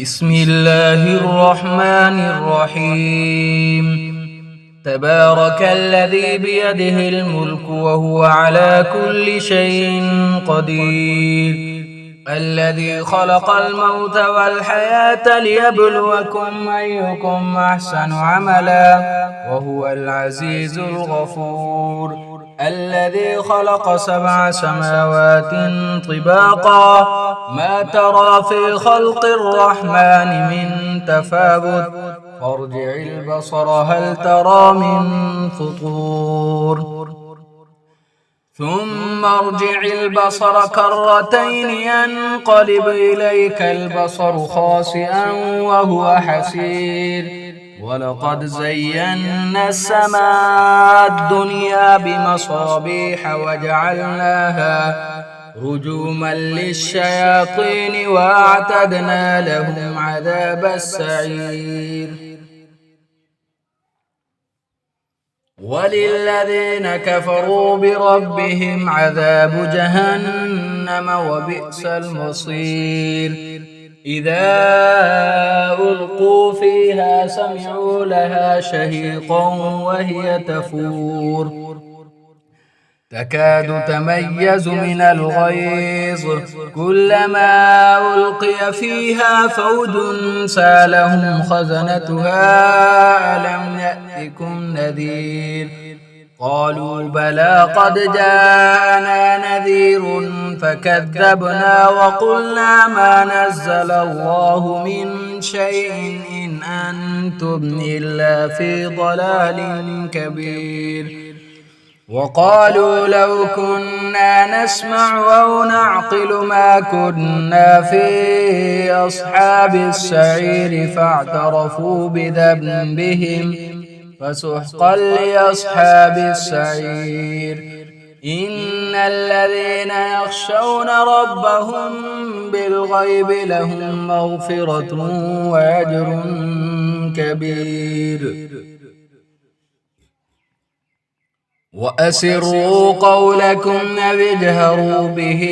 بسم الله الرحمن الرحيم. تبارك الذي بيده الملك وهو على كل شيء قدير، الذي خلق الموت والحياة ليبلوكم أيكم أحسن عملا وهو العزيز الغفور، الذي خلق 7 سماوات طباقا ما ترى في خلق الرحمن من تفاوت فارجع البصر هل ترى من فطور ثم ارجع البصر كرتين ينقلب إليك البصر خاسئا وهو حسير، ولقد زينا السماء الدنيا بمصابيح وجعلناها رجوما للشياطين وأعتدنا لهم عذاب السعير. وللذين كفروا بربهم عذاب جهنم وبئس المصير. إذا ألقوا فيها سمعوا لها شهيقا وهي تفور تكاد تميز من الغيظ، كلما ألقي فيها فوج سالهم خزنتها ألم يأتكم نذير، قالوا بلى قد جاءنا نذير فكذبنا وقلنا ما نزل الله من شيء إن أنتم إلا في ضلال كبير. وقالوا لو كنا نسمع أو نعقل ما كنا في أصحاب السعير فاعترفوا بذنبهم فسحقا لأصحاب السعير. إن الذين يخشون ربهم بالغيب لهم مغفرة وأجر كبير. وأسروا قولكم أو اجهروا به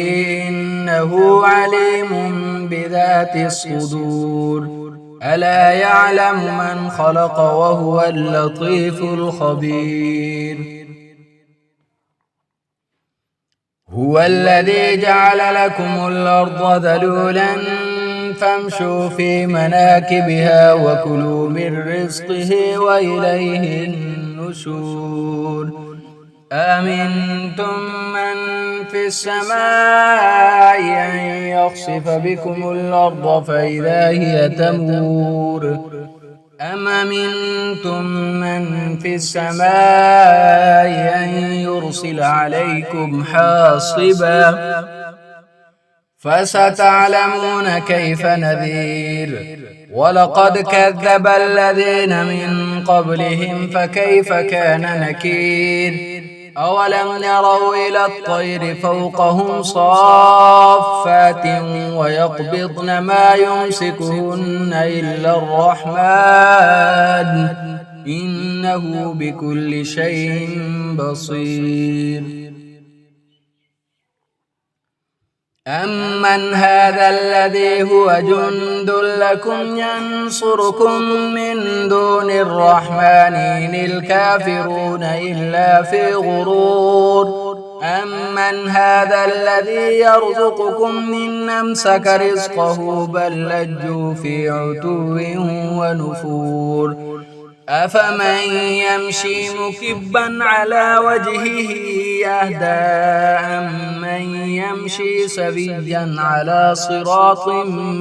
إنه عليم بذات الصدور، ألا يعلم من خلق وهو اللطيف الخبير. هو الذي جعل لكم الأرض ذلولا فامشوا في مناكبها وكلوا من رزقه وإليه النشور. أأمنتم من في السماء أن يخسف بكم الأرض فإذا هي تمور، أم أمنتم من في السماء أن يرسل عليكم حاصبا فستعلمون كيف نذير. ولقد كذب الذين من قبلهم فكيف كان نكير. أولم يروا إلى الطير فوقهم صافات ويقبضن ما يمسكهن إلا الرحمن إنه بكل شيء بصير. أمن هذا الذي هو جند لكم ينصركم من دون الرحمن إن الكافرون إلا في غرور. أمن هذا الذي يرزقكم إن أمسك رزقه بل لجوا في عتو ونفور. أفمن يمشي مكبا على وجهه أهدى أمن يمشي سويا على صراط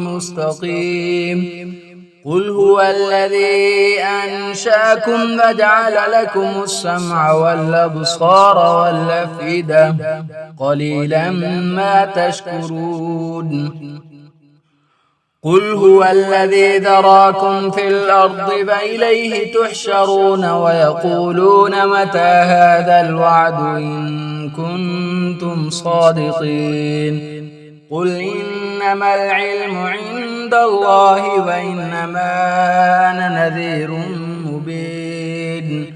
مستقيم. قل هو الذي أنشأكم وجعل لكم السمع والأبصار والأفئدة قليلا ما تشكرون. قل هو الذي ذراكم في الأرض فإليه تحشرون ويقولون متى هذا الوعد إن كنتم صادقين. قل إنما العلم عند الله وإنما أنا نذير مبين.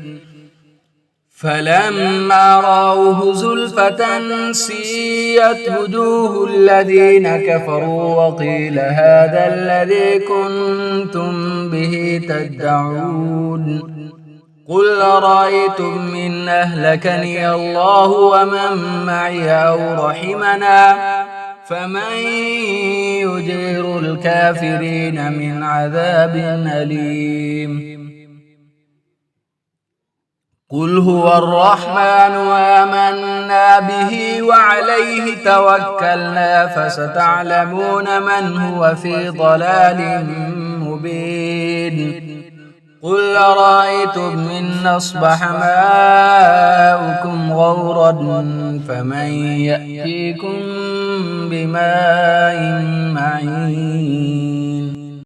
فلما رأوه زلفة سيئت وجوه الذين كفروا وقيل هذا الذي كنتم به تدعون قل أرأيتم إن أهلكني الله ومن معي أو رحمنا فمن يجير الكافرين من عذاب أليم قل هو الرحمن آمنا به وعليه توكلنا فستعلمون من هو في ضلال مبين قل أرأيتم إن أصبح ماؤكم غورا فمن يأتيكم بماء معين